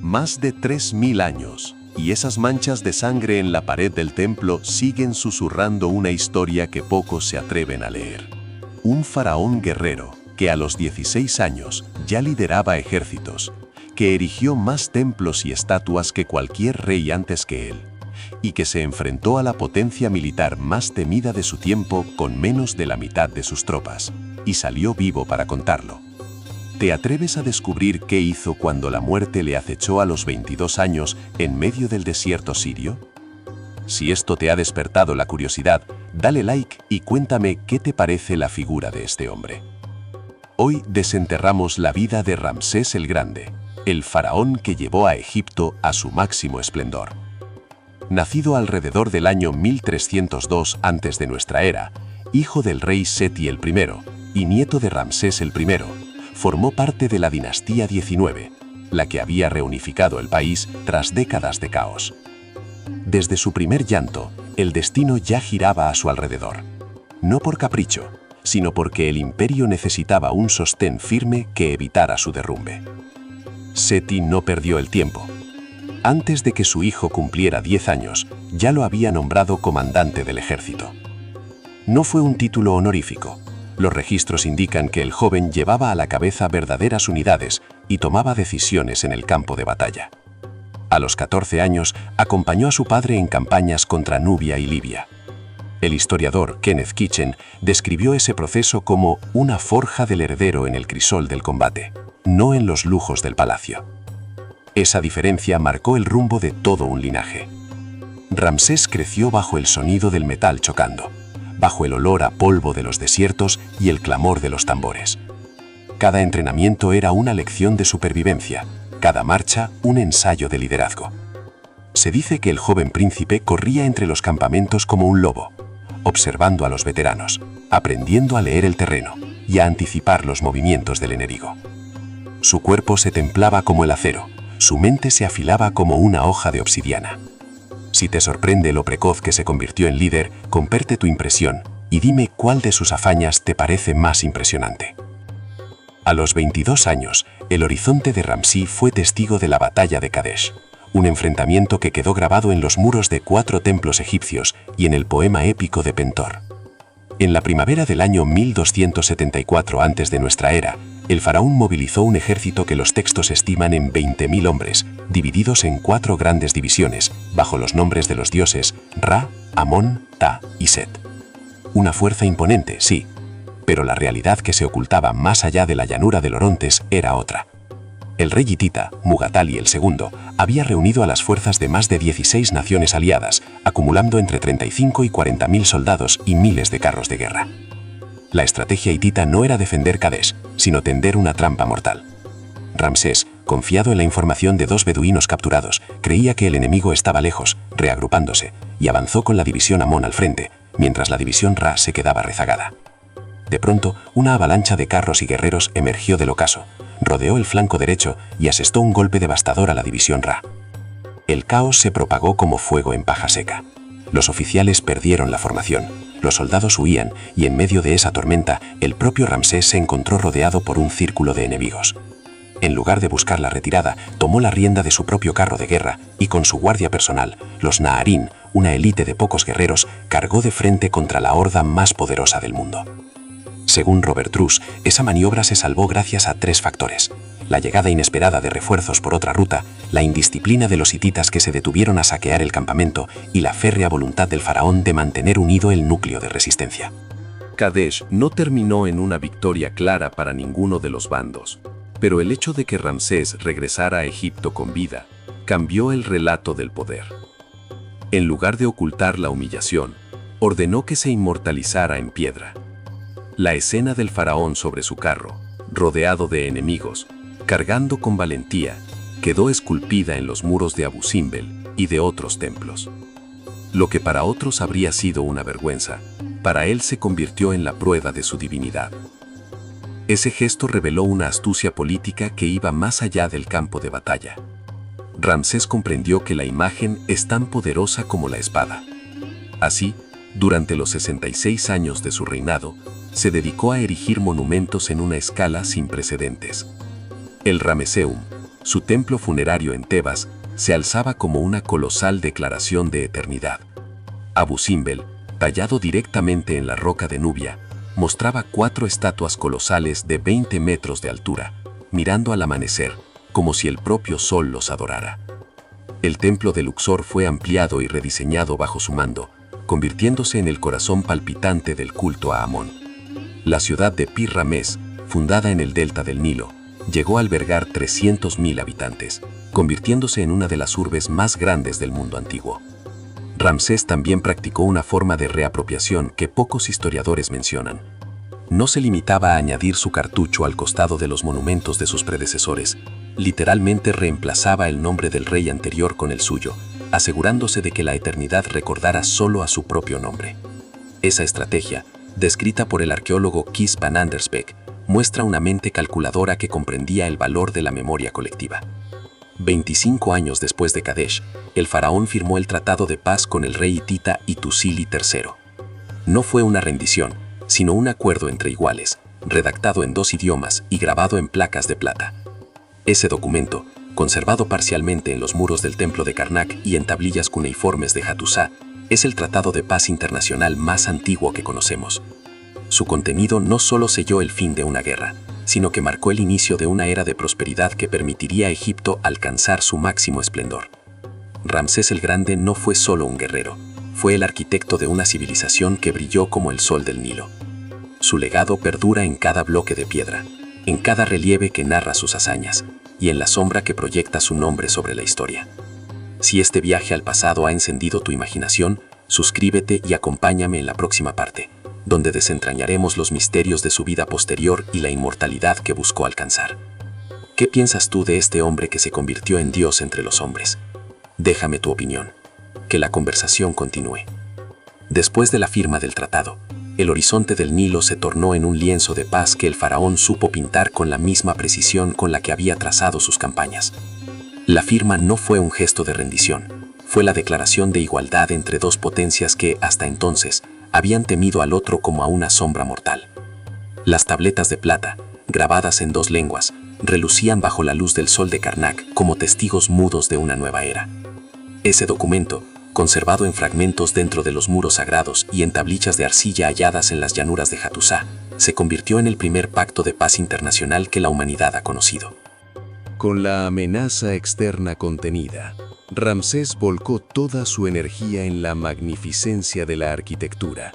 Más de 3000 años, y esas manchas de sangre en la pared del templo siguen susurrando una historia que pocos se atreven a leer. Un faraón guerrero que a los 16 años ya lideraba ejércitos, que erigió más templos y estatuas que cualquier rey antes que él, y que se enfrentó a la potencia militar más temida de su tiempo con menos de la mitad de sus tropas, y salió vivo para contarlo. ¿Te atreves a descubrir qué hizo cuando la muerte le acechó a los 22 años en medio del desierto sirio? Si esto te ha despertado la curiosidad, dale like y cuéntame qué te parece la figura de este hombre. Hoy desenterramos la vida de Ramsés el Grande, el faraón que llevó a Egipto a su máximo esplendor. Nacido alrededor del año 1302 antes de nuestra era, hijo del rey Seti el I y nieto de Ramsés el I, formó parte de la dinastía 19, la que había reunificado el país tras décadas de caos. Desde su primer llanto, el destino ya giraba a su alrededor. No por capricho, sino porque el imperio necesitaba un sostén firme que evitara su derrumbe. Seti no perdió el tiempo. Antes de que su hijo cumpliera 10 años, ya lo había nombrado comandante del ejército. No fue un título honorífico. Los registros indican que el joven llevaba a la cabeza verdaderas unidades y tomaba decisiones en el campo de batalla. A los 14 años, acompañó a su padre en campañas contra Nubia y Libia. El historiador Kenneth Kitchen describió ese proceso como una forja del heredero en el crisol del combate, no en los lujos del palacio. Esa diferencia marcó el rumbo de todo un linaje. Ramsés creció bajo el sonido del metal chocando, bajo el olor a polvo de los desiertos y el clamor de los tambores. Cada entrenamiento era una lección de supervivencia, cada marcha un ensayo de liderazgo. Se dice que el joven príncipe corría entre los campamentos como un lobo, observando a los veteranos, aprendiendo a leer el terreno y a anticipar los movimientos del enemigo. Su cuerpo se templaba como el acero, su mente se afilaba como una hoja de obsidiana. Si te sorprende lo precoz que se convirtió en líder, comparte tu impresión y dime cuál de sus hazañas te parece más impresionante. A los 22 años, el horizonte de Ramsí fue testigo de la batalla de Kadesh, un enfrentamiento que quedó grabado en los muros de 4 templos egipcios y en el poema épico de Pentor. En la primavera del año 1274 antes de nuestra era, el faraón movilizó un ejército que los textos estiman en 20.000 hombres, divididos en 4 grandes divisiones, bajo los nombres de los dioses Ra, Amón, Ta y Set. Una fuerza imponente, sí, pero la realidad que se ocultaba más allá de la llanura del Orontes era otra. El rey hitita, Mugatali II, había reunido a las fuerzas de más de 16 naciones aliadas, acumulando entre 35 y 40.000 soldados y miles de carros de guerra. La estrategia hitita no era defender Kadesh, sino tender una trampa mortal. Ramsés, confiado en la información de 2 beduinos capturados, creía que el enemigo estaba lejos, reagrupándose, y avanzó con la división Amón al frente, mientras la división Ra se quedaba rezagada. De pronto, una avalancha de carros y guerreros emergió del ocaso, rodeó el flanco derecho y asestó un golpe devastador a la división Ra. El caos se propagó como fuego en paja seca. Los oficiales perdieron la formación, los soldados huían y en medio de esa tormenta, el propio Ramsés se encontró rodeado por un círculo de enemigos. En lugar de buscar la retirada, tomó la rienda de su propio carro de guerra y con su guardia personal, los Naharín, una élite de pocos guerreros, cargó de frente contra la horda más poderosa del mundo. Según Robert Bruce, esa maniobra se salvó gracias a 3 factores: la llegada inesperada de refuerzos por otra ruta, la indisciplina de los hititas que se detuvieron a saquear el campamento y la férrea voluntad del faraón de mantener unido el núcleo de resistencia. Kadesh no terminó en una victoria clara para ninguno de los bandos, pero el hecho de que Ramsés regresara a Egipto con vida cambió el relato del poder. En lugar de ocultar la humillación, ordenó que se inmortalizara en piedra. La escena del faraón sobre su carro, rodeado de enemigos, cargando con valentía, quedó esculpida en los muros de Abu Simbel y de otros templos. Lo que para otros habría sido una vergüenza, para él se convirtió en la prueba de su divinidad. Ese gesto reveló una astucia política que iba más allá del campo de batalla. Ramsés comprendió que la imagen es tan poderosa como la espada. Así, durante los 66 años de su reinado, se dedicó a erigir monumentos en una escala sin precedentes. El Rameseum, Su templo funerario en Tebas se alzaba como una colosal declaración de eternidad. Abu Simbel, tallado directamente en la roca de Nubia, mostraba 4 estatuas colosales de 20 metros de altura, mirando al amanecer, como si el propio sol los adorara. El templo de Luxor fue ampliado y rediseñado bajo su mando, convirtiéndose en el corazón palpitante del culto a Amón. La ciudad de Pir Ramés, fundada en el delta del Nilo, llegó a albergar 300.000 habitantes, convirtiéndose en una de las urbes más grandes del mundo antiguo. Ramsés también practicó una forma de reapropiación que pocos historiadores mencionan. No se limitaba a añadir su cartucho al costado de los monumentos de sus predecesores, literalmente reemplazaba el nombre del rey anterior con el suyo, asegurándose de que la eternidad recordara solo a su propio nombre. Esa estrategia, descrita por el arqueólogo Kees van Andersbeck, muestra una mente calculadora que comprendía el valor de la memoria colectiva. 25 años después de Kadesh, el faraón firmó el tratado de paz con el rey hitita Itusili III. No fue una rendición, sino un acuerdo entre iguales, redactado en 2 idiomas y grabado en placas de plata. Ese documento, conservado parcialmente en los muros del templo de Karnak y en tablillas cuneiformes de Hattusá, es el tratado de paz internacional más antiguo que conocemos. Su contenido no solo selló el fin de una guerra, sino que marcó el inicio de una era de prosperidad que permitiría a Egipto alcanzar su máximo esplendor. Ramsés el Grande no fue solo un guerrero, fue el arquitecto de una civilización que brilló como el sol del Nilo. Su legado perdura en cada bloque de piedra, en cada relieve que narra sus hazañas, y en la sombra que proyecta su nombre sobre la historia. Si este viaje al pasado ha encendido tu imaginación, suscríbete y acompáñame en la próxima parte, donde desentrañaremos los misterios de su vida posterior y la inmortalidad que buscó alcanzar. ¿Qué piensas tú de este hombre que se convirtió en Dios entre los hombres? Déjame tu opinión. Que la conversación continúe. Después de la firma del tratado, el horizonte del Nilo se tornó en un lienzo de paz que el faraón supo pintar con la misma precisión con la que había trazado sus campañas. La firma no fue un gesto de rendición, fue la declaración de igualdad entre 2 potencias que, hasta entonces, habían temido al otro como a una sombra mortal. Las tabletas de plata, grabadas en 2 lenguas, relucían bajo la luz del sol de Karnak como testigos mudos de una nueva era. Ese documento, conservado en fragmentos dentro de los muros sagrados y en tablillas de arcilla halladas en las llanuras de Hattusá, se convirtió en el primer pacto de paz internacional que la humanidad ha conocido. Con la amenaza externa contenida, Ramsés volcó toda su energía en la magnificencia de la arquitectura.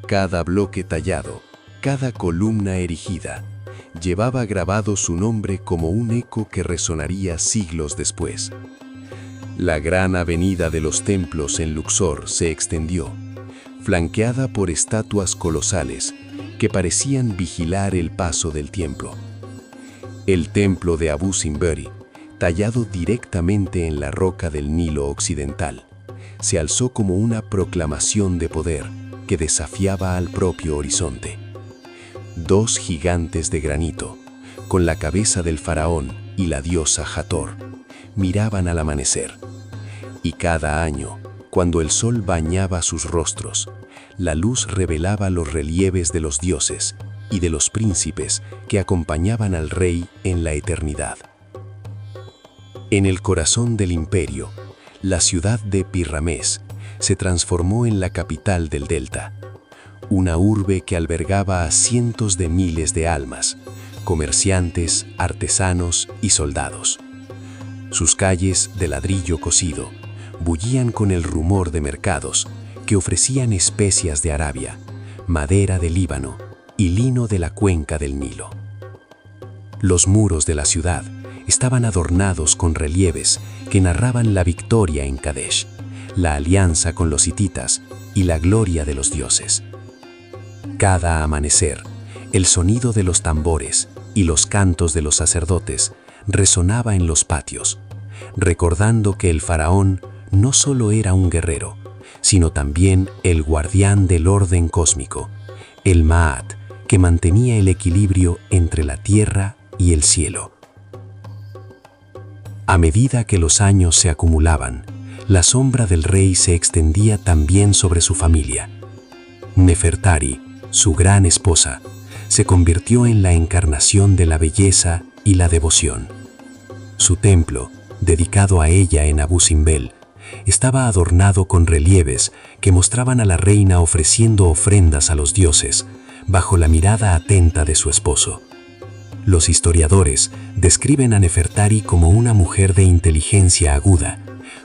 Cada bloque tallado, cada columna erigida, llevaba grabado su nombre como un eco que resonaría siglos después. La gran avenida de los templos en Luxor se extendió, flanqueada por estatuas colosales que parecían vigilar el paso del tiempo. El templo de Abu Simbel, tallado directamente en la roca del Nilo occidental, se alzó como una proclamación de poder que desafiaba al propio horizonte. 2 gigantes de granito, con la cabeza del faraón y la diosa Hathor, miraban al amanecer. Y cada año, cuando el sol bañaba sus rostros, la luz revelaba los relieves de los dioses y de los príncipes que acompañaban al rey en la eternidad. En el corazón del imperio, la ciudad de Pir Ramés se transformó en la capital del delta, una urbe que albergaba a cientos de miles de almas, comerciantes, artesanos y soldados. Sus calles de ladrillo cocido bullían con el rumor de mercados que ofrecían especias de Arabia, madera de Líbano y lino de la cuenca del Nilo. Los muros de la ciudad estaban adornados con relieves que narraban la victoria en Kadesh, la alianza con los hititas y la gloria de los dioses. Cada amanecer, el sonido de los tambores y los cantos de los sacerdotes resonaba en los patios, recordando que el faraón no solo era un guerrero, sino también el guardián del orden cósmico, el Ma'at, que mantenía el equilibrio entre la tierra y el cielo. A medida que los años se acumulaban, la sombra del rey se extendía también sobre su familia. Nefertari, su gran esposa, se convirtió en la encarnación de la belleza y la devoción. Su templo, dedicado a ella en Abu Simbel, estaba adornado con relieves que mostraban a la reina ofreciendo ofrendas a los dioses, bajo la mirada atenta de su esposo. Los historiadores describen a Nefertari como una mujer de inteligencia aguda,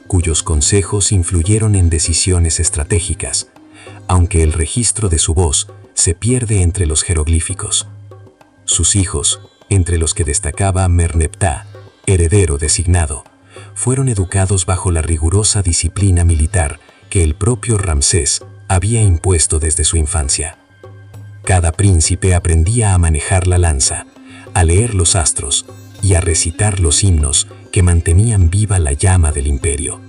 cuyos consejos influyeron en decisiones estratégicas, aunque el registro de su voz se pierde entre los jeroglíficos. Sus hijos, entre los que destacaba Merneptah, heredero designado, fueron educados bajo la rigurosa disciplina militar que el propio Ramsés había impuesto desde su infancia. Cada príncipe aprendía a manejar la lanza, a leer los astros y a recitar los himnos que mantenían viva la llama del imperio.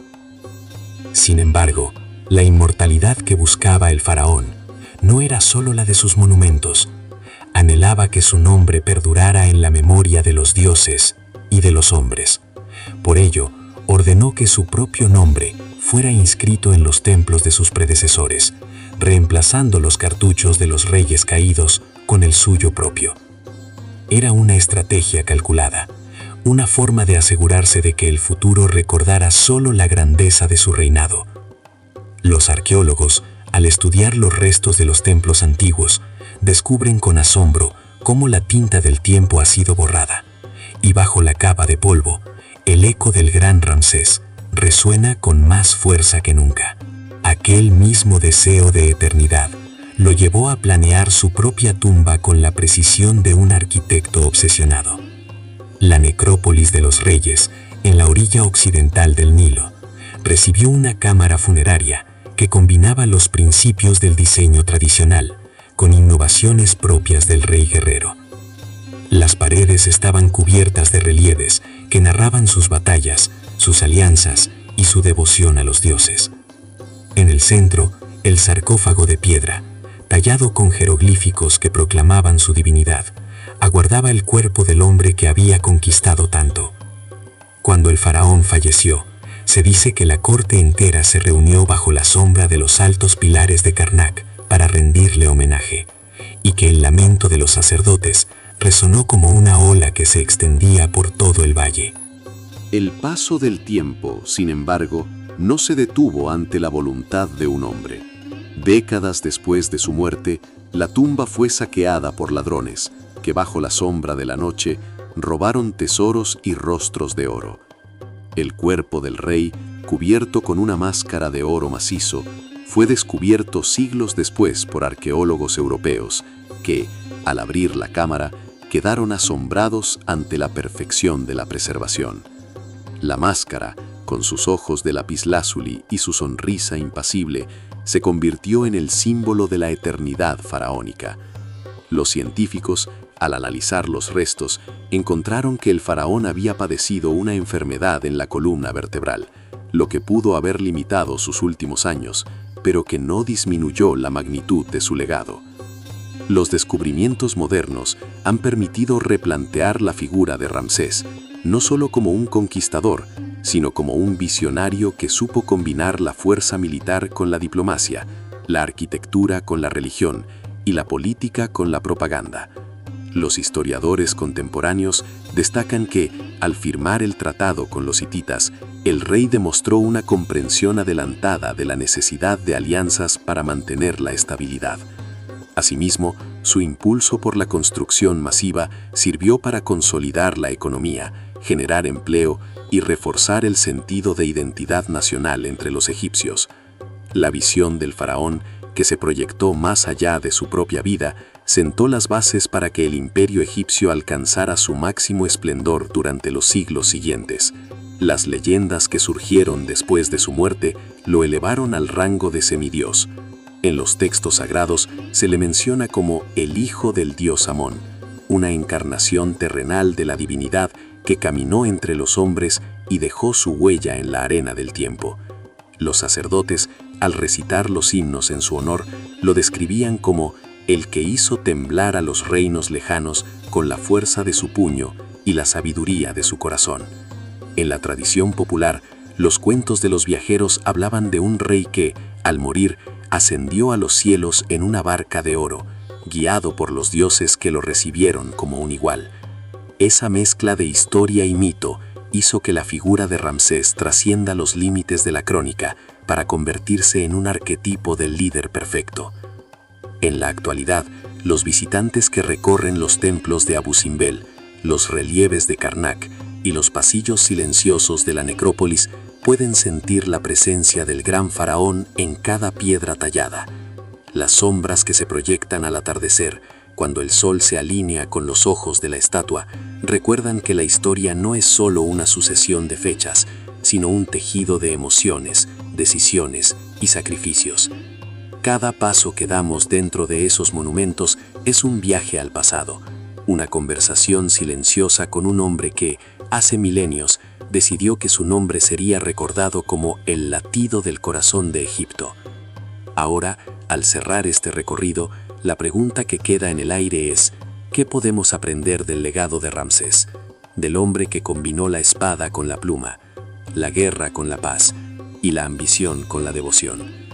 Sin embargo, la inmortalidad que buscaba el faraón no era solo la de sus monumentos. Anhelaba que su nombre perdurara en la memoria de los dioses y de los hombres. Por ello, ordenó que su propio nombre fuera inscrito en los templos de sus predecesores, reemplazando los cartuchos de los reyes caídos con el suyo propio. Era una estrategia calculada, una forma de asegurarse de que el futuro recordara solo la grandeza de su reinado. Los arqueólogos, al estudiar los restos de los templos antiguos, descubren con asombro cómo la tinta del tiempo ha sido borrada, y bajo la capa de polvo, el eco del gran Ramsés resuena con más fuerza que nunca. Aquel mismo deseo de eternidad lo llevó a planear su propia tumba con la precisión de un arquitecto obsesionado. La necrópolis de los reyes, en la orilla occidental del Nilo, recibió una cámara funeraria que combinaba los principios del diseño tradicional con innovaciones propias del rey guerrero. Las paredes estaban cubiertas de relieves que narraban sus batallas, sus alianzas y su devoción a los dioses. En el centro, el sarcófago de piedra, tallado con jeroglíficos que proclamaban su divinidad, aguardaba el cuerpo del hombre que había conquistado tanto. Cuando el faraón falleció, se dice que la corte entera se reunió bajo la sombra de los altos pilares de Karnak para rendirle homenaje, y que el lamento de los sacerdotes resonó como una ola que se extendía por todo el valle. El paso del tiempo, sin embargo, no se detuvo ante la voluntad de un hombre. Décadas después de su muerte, la tumba fue saqueada por ladrones, que bajo la sombra de la noche robaron tesoros y rostros de oro. El cuerpo del rey, cubierto con una máscara de oro macizo, fue descubierto siglos después por arqueólogos europeos, que, al abrir la cámara, quedaron asombrados ante la perfección de la preservación. La máscara, con sus ojos de lapislázuli y su sonrisa impasible, se convirtió en el símbolo de la eternidad faraónica. Los científicos, al analizar los restos, encontraron que el faraón había padecido una enfermedad en la columna vertebral, lo que pudo haber limitado sus últimos años, pero que no disminuyó la magnitud de su legado. Los descubrimientos modernos han permitido replantear la figura de Ramsés, no solo como un conquistador, sino como un visionario que supo combinar la fuerza militar con la diplomacia, la arquitectura con la religión y la política con la propaganda. Los historiadores contemporáneos destacan que, al firmar el tratado con los hititas, el rey demostró una comprensión adelantada de la necesidad de alianzas para mantener la estabilidad. Asimismo, su impulso por la construcción masiva sirvió para consolidar la economía, generar empleo y reforzar el sentido de identidad nacional entre los egipcios. La visión del faraón, que se proyectó más allá de su propia vida, sentó las bases para que el imperio egipcio alcanzara su máximo esplendor durante los siglos siguientes. Las leyendas que surgieron después de su muerte lo elevaron al rango de semidios. En los textos sagrados se le menciona como el hijo del dios Amón, una encarnación terrenal de la divinidad que caminó entre los hombres y dejó su huella en la arena del tiempo. Los sacerdotes, al recitar los himnos en su honor, lo describían como el que hizo temblar a los reinos lejanos con la fuerza de su puño y la sabiduría de su corazón. En la tradición popular, los cuentos de los viajeros hablaban de un rey que, al morir, ascendió a los cielos en una barca de oro, guiado por los dioses que lo recibieron como un igual. Esa mezcla de historia y mito hizo que la figura de Ramsés trascienda los límites de la crónica para convertirse en un arquetipo del líder perfecto. En la actualidad, los visitantes que recorren los templos de Abu Simbel, los relieves de Karnak y los pasillos silenciosos de la necrópolis pueden sentir la presencia del gran faraón en cada piedra tallada. Las sombras que se proyectan al atardecer, cuando el sol se alinea con los ojos de la estatua, recuerdan que la historia no es solo una sucesión de fechas, sino un tejido de emociones, decisiones y sacrificios. Cada paso que damos dentro de esos monumentos es un viaje al pasado, una conversación silenciosa con un hombre que, hace milenios, decidió que su nombre sería recordado como el latido del corazón de Egipto. Ahora, al cerrar este recorrido, la pregunta que queda en el aire es: ¿qué podemos aprender del legado de Ramsés, del hombre que combinó la espada con la pluma, la guerra con la paz y la ambición con la devoción?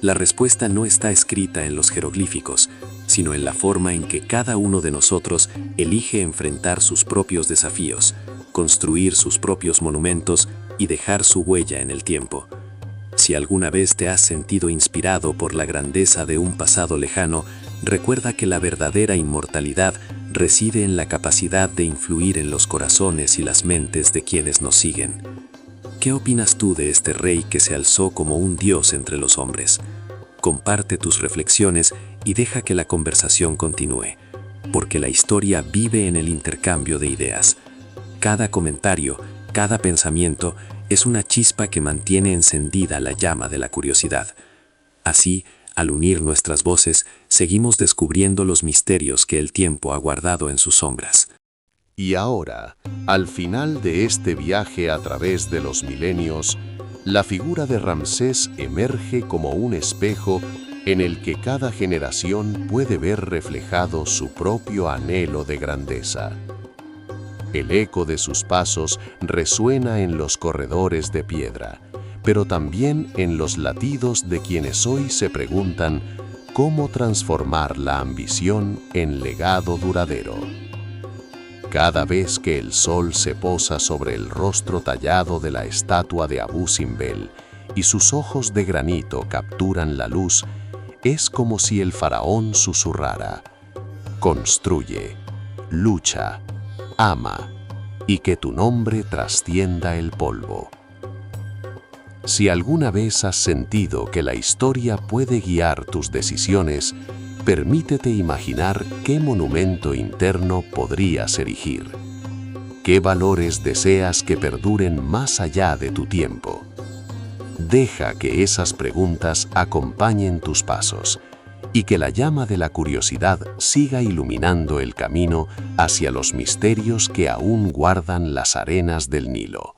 La respuesta no está escrita en los jeroglíficos, sino en la forma en que cada uno de nosotros elige enfrentar sus propios desafíos, construir sus propios monumentos y dejar su huella en el tiempo. Si alguna vez te has sentido inspirado por la grandeza de un pasado lejano, recuerda que la verdadera inmortalidad reside en la capacidad de influir en los corazones y las mentes de quienes nos siguen. ¿Qué opinas tú de este rey que se alzó como un dios entre los hombres? Comparte tus reflexiones y deja que la conversación continúe, porque la historia vive en el intercambio de ideas. Cada comentario, cada pensamiento es una chispa que mantiene encendida la llama de la curiosidad. Así, al unir nuestras voces, seguimos descubriendo los misterios que el tiempo ha guardado en sus sombras. Y ahora, al final de este viaje a través de los milenios, la figura de Ramsés emerge como un espejo en el que cada generación puede ver reflejado su propio anhelo de grandeza. El eco de sus pasos resuena en los corredores de piedra, pero también en los latidos de quienes hoy se preguntan cómo transformar la ambición en legado duradero. Cada vez que el sol se posa sobre el rostro tallado de la estatua de Abu Simbel y sus ojos de granito capturan la luz, es como si el faraón susurrara: construye, lucha, ama, y que tu nombre trascienda el polvo. Si alguna vez has sentido que la historia puede guiar tus decisiones, permítete imaginar qué monumento interno podrías erigir. ¿Qué valores deseas que perduren más allá de tu tiempo? Deja que esas preguntas acompañen tus pasos y que la llama de la curiosidad siga iluminando el camino hacia los misterios que aún guardan las arenas del Nilo.